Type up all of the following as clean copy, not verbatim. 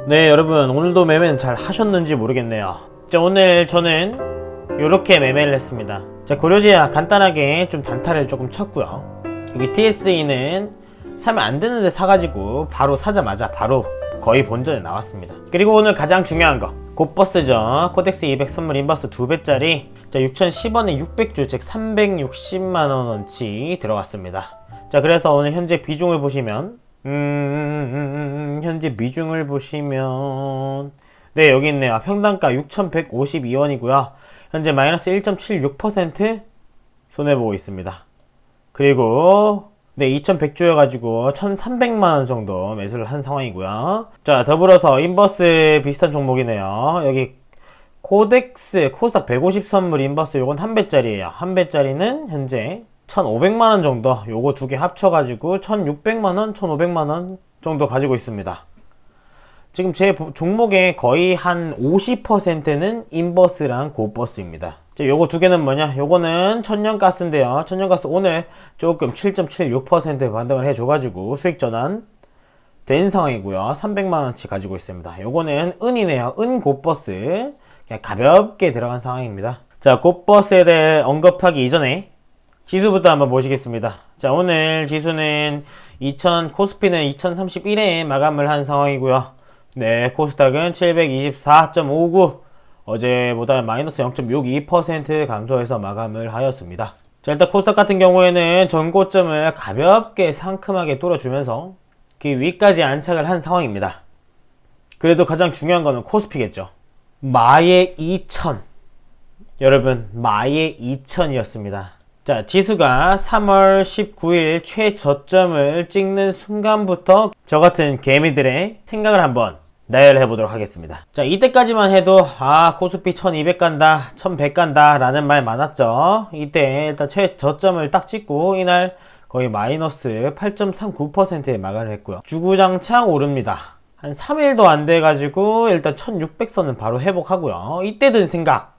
네, 여러분 오늘도 매매는 잘 하셨는지 모르겠네요. 자, 오늘 저는 이렇게 매매를 했습니다. 자, 고려제약 간단하게 좀 단타를 조금 쳤고요. 여기 TSE는 사면 안 되는데 사가지고 바로 사자마자 바로 거의 본전에 나왔습니다. 그리고 오늘 가장 중요한 거 곱버스죠. 코덱스 200 선물 인버스 2배짜리 6,010원에 600주 즉 360만원어치 들어갔습니다. 자, 그래서 오늘 현재 비중을 보시면 현재 비중을 보시면 네, 여기 있네요. 평단가 6,152원이고요 현재 마이너스 1.76% 손해보고 있습니다. 그리고 네, 2,100주여가지고 1,300만원 정도 매수를 한 상황이고요. 자, 더불어서 인버스 비슷한 종목이네요. 여기 코덱스 코스닥 150 선물 인버스 요건 1배짜리예요 1배짜리는 현재 1,500만원 정도, 요거 두 개 합쳐가지고 1,600만원, 1,500만원 정도 가지고 있습니다. 지금 제 종목의 거의 한 50%는 인버스랑 고버스입니다. 요거 두 개는 뭐냐? 요거는 천연가스인데요. 천연가스 오늘 조금 7.76% 반등을 해줘가지고 수익 전환 된 상황이고요. 300만원치 가지고 있습니다. 요거는 은이네요. 은 고버스. 그냥 가볍게 들어간 상황입니다. 자, 고버스에 대해 언급하기 이전에 지수부터 한번 보시겠습니다. 자, 오늘 지수는 코스피는 2031에 마감을 한 상황이고요. 네, 코스닥은 724.59 어제보다 마이너스 0.62% 감소해서 마감을 하였습니다. 자, 일단 코스닥 같은 경우에는 전고점을 가볍게 상큼하게 뚫어주면서 그 위까지 안착을 한 상황입니다. 그래도 가장 중요한 거는 코스피겠죠. 마의 2000 여러분, 마의 2000이었습니다. 자, 지수가 3월 19일 최저점을 찍는 순간부터 저 같은 개미들의 생각을 한번 나열해 보도록 하겠습니다. 자, 이때까지만 해도 코스피 1200 간다 1100 간다 라는 말 많았죠. 이때 일단 최저점을 딱 찍고 이날 거의 마이너스 8.39%에 마감을 했고요. 주구장창 오릅니다. 한 3일도 안 돼가지고 일단 1600선은 바로 회복하고요. 이때 든 생각,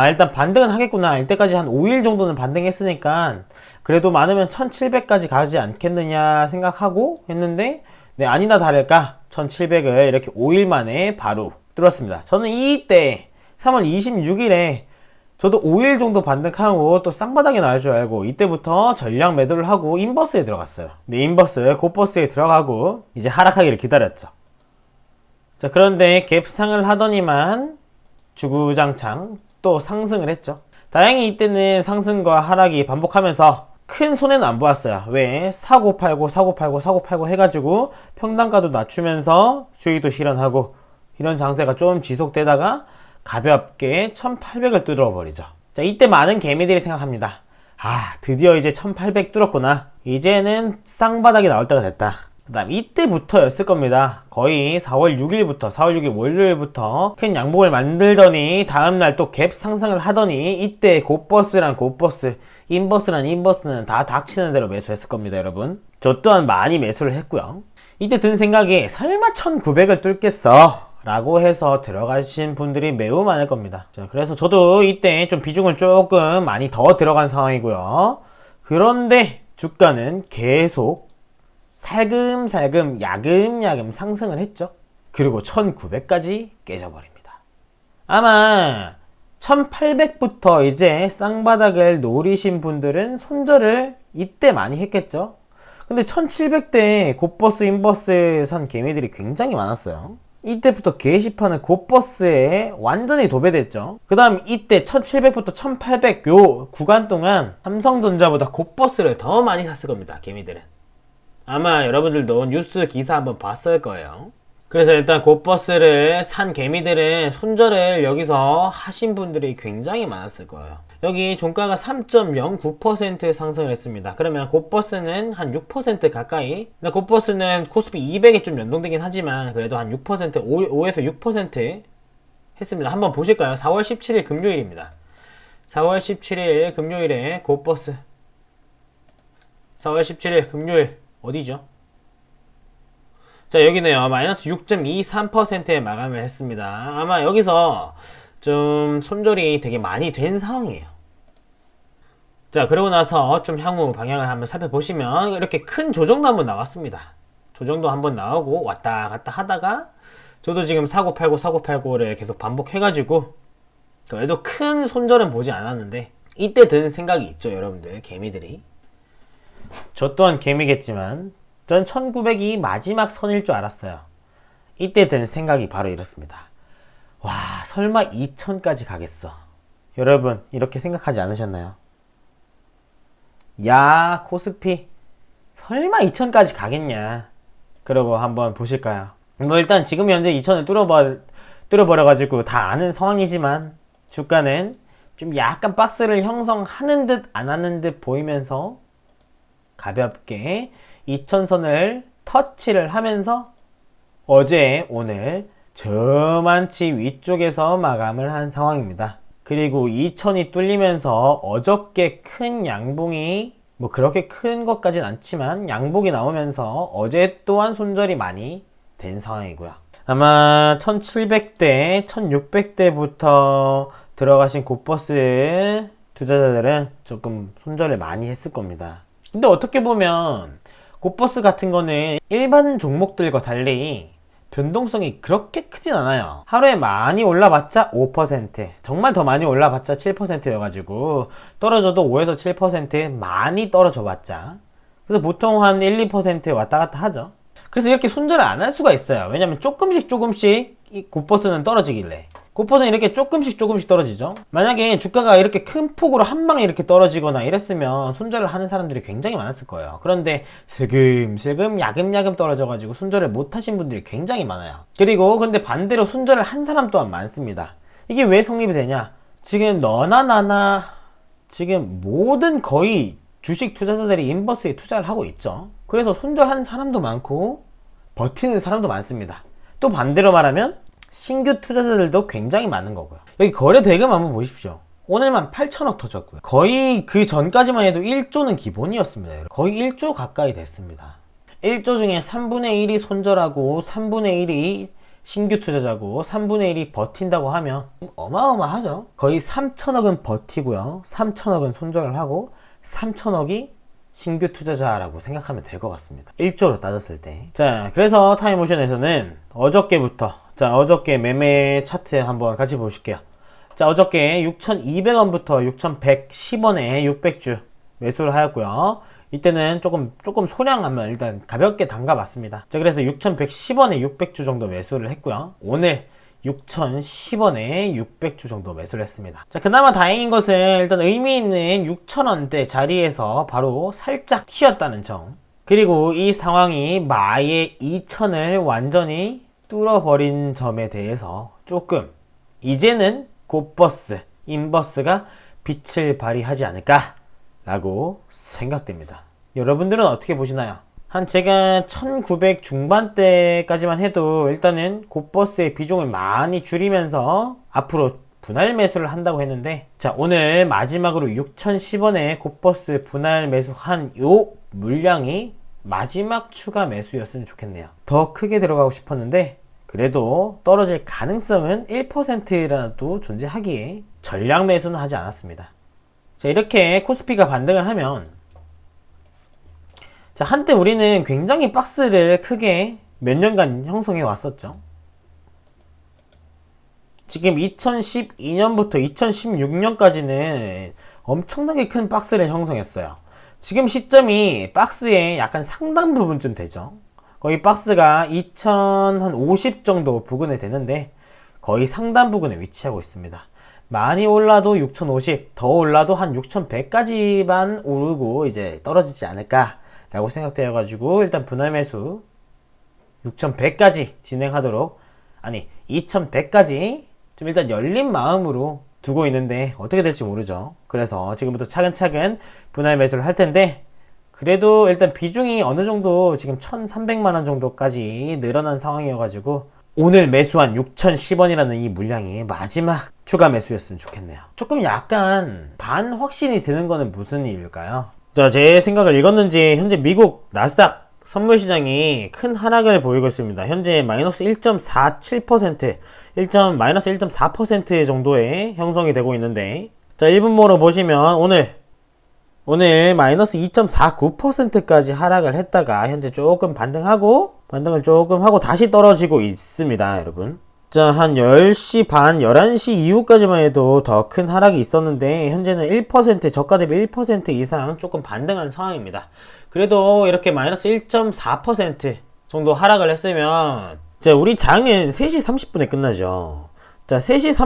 일단 반등은 하겠구나. 이때까지 한 5일 정도는 반등했으니까 그래도 많으면 1700까지 가지 않겠느냐 생각하고 했는데, 네, 아니나 다를까 1700을 이렇게 5일 만에 바로 뚫었습니다. 저는 이때 3월 26일에 저도 5일 정도 반등하고 또 쌍바닥에 나올 줄 알고 이때부터 전량 매도를 하고 인버스에 들어갔어요. 네, 인버스 고버스에 들어가고 이제 하락하기를 기다렸죠. 자, 그런데 갭상을 하더니만 주구장창 또 상승을 했죠. 다행히 이때는 상승과 하락이 반복하면서 큰 손해는 안 보았어요. 왜? 사고 팔고 해가지고 평단가도 낮추면서 수익도 실현하고 이런 장세가 좀 지속되다가 가볍게 1800을 뚫어버리죠. 자, 이때 많은 개미들이 생각합니다. 드디어 이제 1800 뚫었구나. 이제는 쌍바닥이 나올 때가 됐다. 그 다음 이때부터였을 겁니다. 거의 4월 6일 월요일부터 큰 양봉을 만들더니 다음날 또 갭 상승을 하더니 이때 고버스랑 고버스, 인버스랑 인버스는 다 닥치는 대로 매수했을 겁니다, 여러분. 저 또한 많이 매수를 했고요. 이때 든 생각이 설마 1900을 뚫겠어? 라고 해서 들어가신 분들이 매우 많을 겁니다. 자, 그래서 저도 이때 좀 비중을 조금 많이 더 들어간 상황이고요. 그런데 주가는 계속 살금살금 야금야금 상승을 했죠. 그리고 1900까지 깨져버립니다. 아마 1800부터 이제 쌍바닥을 노리신 분들은 손절을 이때 많이 했겠죠. 근데 1700대 고버스 인버스 산 개미들이 굉장히 많았어요. 이때부터 게시판은 고버스에 완전히 도배됐죠. 그 다음 이때 1700부터 1800 요 구간 동안 삼성전자보다 고버스를 더 많이 샀을 겁니다, 개미들은. 아마 여러분들도 뉴스 기사 한번 봤을 거예요. 그래서 일단 고버스를 산 개미들은 손절을 여기서 하신 분들이 굉장히 많았을 거예요. 여기 종가가 3.09% 상승을 했습니다. 그러면 고버스는 한 6% 가까이, 근데 고버스는 코스피 200에 좀 연동되긴 하지만 그래도 한 6%, 5에서 6% 했습니다. 한번 보실까요? 4월 17일 금요일입니다. 4월 17일 금요일에 고버스 4월 17일 금요일 어디죠? 자, 여기네요. 마이너스 6.23%에 마감을 했습니다. 아마 여기서 좀 손절이 되게 많이 된 상황이에요. 자, 그러고 나서 좀 향후 방향을 한번 살펴보시면 이렇게 큰 조정도 한번 나왔습니다. 조정도 한번 나오고 왔다 갔다 하다가 저도 지금 사고 팔고 사고 팔고를 계속 반복해가지고 그래도 큰 손절은 보지 않았는데 이때 든 생각이 있죠, 여러분들. 개미들이. 저 또한 개미겠지만 전 1900이 마지막 선일 줄 알았어요. 이때 든 생각이 바로 이렇습니다. 와, 설마 2000까지 가겠어. 여러분 이렇게 생각하지 않으셨나요? 야, 코스피 설마 2000까지 가겠냐. 그러고 한번 보실까요? 뭐 일단 지금 현재 2000을 뚫어버려가지고 다 아는 상황이지만 주가는 좀 약간 박스를 형성하는 듯 안 하는 듯 보이면서 가볍게 2000선을 터치를 하면서 어제 오늘 저만치 위쪽에서 마감을 한 상황입니다. 그리고 2000이 뚫리면서 어저께 큰 양봉이 뭐 그렇게 큰 것까진 않지만 양봉이 나오면서 어제 또한 손절이 많이 된 상황이고요. 아마 1700대, 1600대부터 들어가신 굿버스 투자자들은 조금 손절을 많이 했을 겁니다. 근데 어떻게 보면 굿버스 같은 거는 일반 종목들과 달리 변동성이 그렇게 크진 않아요. 하루에 많이 올라봤자 5%, 정말 더 많이 올라봤자 7%여가지고 떨어져도 5에서 7% 많이 떨어져 봤자, 그래서 보통 한 1, 2% 왔다 갔다 하죠. 그래서 이렇게 손절을 안 할 수가 있어요. 왜냐면 조금씩 이 굿버스는 떨어지길래. 굿버스는 이렇게 조금씩 떨어지죠. 만약에 주가가 이렇게 큰 폭으로 한 방에 이렇게 떨어지거나 이랬으면 손절을 하는 사람들이 굉장히 많았을 거예요. 그런데 슬금슬금 야금야금 떨어져가지고 손절을 못 하신 분들이 굉장히 많아요. 그리고 근데 반대로 손절을 한 사람 또한 많습니다. 이게 왜 성립이 되냐? 지금 너나 나나 지금 모든 거의 주식 투자자들이 인버스에 투자를 하고 있죠. 그래서 손절한 사람도 많고 버티는 사람도 많습니다. 또 반대로 말하면 신규 투자자들도 굉장히 많은 거고요. 여기 거래 대금 한번 보십시오. 오늘만 8천억 터졌고요. 거의 그 전까지만 해도 1조는 기본이었습니다. 거의 1조 가까이 됐습니다. 1조 중에 3분의 1이 손절하고 3분의 1이 신규 투자자고 3분의 1이 버틴다고 하면 어마어마하죠. 거의 3천억은 버티고요. 3천억은 손절을 하고 3천억이 신규 투자자라고 생각하면 될 것 같습니다. 1조로 따졌을 때. 자, 그래서 타임모션에서는 어저께부터, 자, 어저께 매매 차트 한번 같이 보실게요. 자, 어저께 6,200원부터 6,110원에 600주 매수를 하였고요. 이때는 조금 소량 한번 일단 가볍게 담가 봤습니다. 자, 그래서 6,110원에 600주 정도 매수를 했고요. 오늘 6,010원에 600주 정도 매수를 했습니다. 자, 그나마 다행인 것은 일단 의미 있는 6,000원대 자리에서 바로 살짝 튀었다는 점. 그리고 이 상황이 마의 2,000을 완전히 뚫어버린 점에 대해서 조금 이제는 굿버스, 인버스가 빛을 발휘하지 않을까 라고 생각됩니다. 여러분들은 어떻게 보시나요? 한 제가 1900 중반대까지만 해도 일단은 굿버스의 비중을 많이 줄이면서 앞으로 분할 매수를 한다고 했는데, 자, 오늘 마지막으로 6,010원에 굿버스 분할 매수한 요 물량이 마지막 추가 매수였으면 좋겠네요. 더 크게 들어가고 싶었는데 그래도 떨어질 가능성은 1%라도 존재하기에 전량 매수는 하지 않았습니다. 자, 이렇게 코스피가 반등을 하면, 자, 한때 우리는 굉장히 박스를 크게 몇 년간 형성해 왔었죠. 지금 2012년부터 2016년까지는 엄청나게 큰 박스를 형성했어요. 지금 시점이 박스의 약간 상당 부분쯤 되죠. 거의 박스가 2050 정도 부근에 되는데 거의 상단 부근에 위치하고 있습니다. 많이 올라도 6050, 더 올라도 한 6100까지만 오르고 이제 떨어지지 않을까 라고 생각되어가지고 일단 분할 매수 6100까지 진행하도록, 아니 2100까지 좀 일단 열린 마음으로 두고 있는데 어떻게 될지 모르죠. 그래서 지금부터 차근차근 분할 매수를 할 텐데, 그래도 일단 비중이 어느 정도 지금 1300만원 정도까지 늘어난 상황이어가지고 오늘 매수한 6010원이라는 이 물량이 마지막 추가 매수였으면 좋겠네요. 조금 약간 반 확신이 드는 거는 무슨 이유일까요? 자, 제 생각을 읽었는지 현재 미국 나스닥 선물시장이 큰 하락을 보이고 있습니다. 현재 마이너스 1.47%, 마이너스 1.4% 정도의 형성이 되고 있는데, 자, 1분모로 보시면 오늘 오늘 마이너스 2.49%까지 하락을 했다가 현재 조금 반등을 조금 하고 다시 떨어지고 있습니다, 여러분. 자, 한 10시 반, 11시 이후까지만 해도 더 큰 하락이 있었는데 현재는 1%, 저가 대비 1% 이상 조금 반등한 상황입니다. 그래도 이렇게 마이너스 1.4% 정도 하락을 했으면 자, 우리 장은 3시 30분에 끝나죠. 자, 3시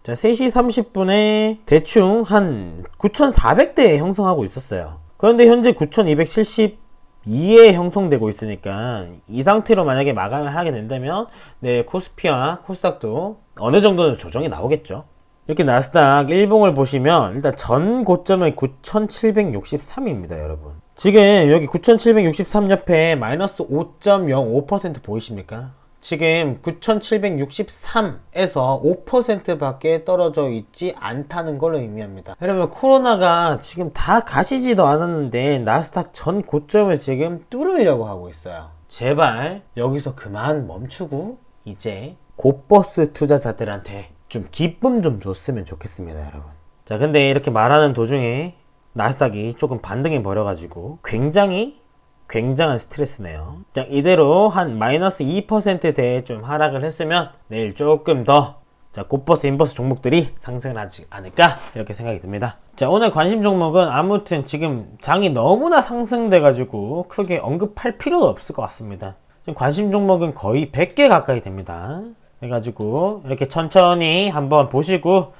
30분에 대충 한 9,400대 형성하고 있었어요. 그런데 현재 9,272에 형성되고 있으니까 이 상태로 만약에 마감을 하게 된다면 네, 코스피와 코스닥도 어느 정도는 조정이 나오겠죠. 이렇게 나스닥 일봉을 보시면 일단 전 고점은 9,763입니다, 여러분. 지금 여기 9,763 옆에 마이너스 5.05% 보이십니까? 지금 9,763에서 5% 밖에 떨어져 있지 않다는 걸 의미합니다. 여러분, 코로나가 지금 다 가시지도 않았는데 나스닥 전 고점을 지금 뚫으려고 하고 있어요. 제발 여기서 그만 멈추고 이제 고버스 투자자들한테 좀 기쁨 좀 줬으면 좋겠습니다, 여러분. 자, 근데 이렇게 말하는 도중에 나스닥이 조금 반등해 버려가지고 굉장한 스트레스네요. 자, 이대로 한 마이너스 2%대에 좀 하락을 했으면 내일 조금 더 자, 곧버스 인버스 종목들이 상승을 하지 않을까 이렇게 생각이 듭니다. 자, 오늘 관심 종목은 아무튼 지금 장이 너무나 상승돼가지고 크게 언급할 필요도 없을 것 같습니다. 지금 관심 종목은 거의 100개 가까이 됩니다. 그래가지고 이렇게 천천히 한번 보시고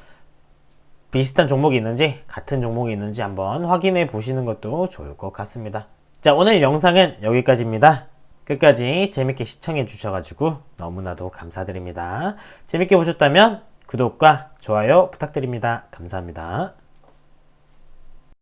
비슷한 종목이 있는지 같은 종목이 있는지 한번 확인해 보시는 것도 좋을 것 같습니다. 자, 오늘 영상은 여기까지입니다. 끝까지 재밌게 시청해 주셔가지고 너무나도 감사드립니다. 재밌게 보셨다면 구독과 좋아요 부탁드립니다. 감사합니다.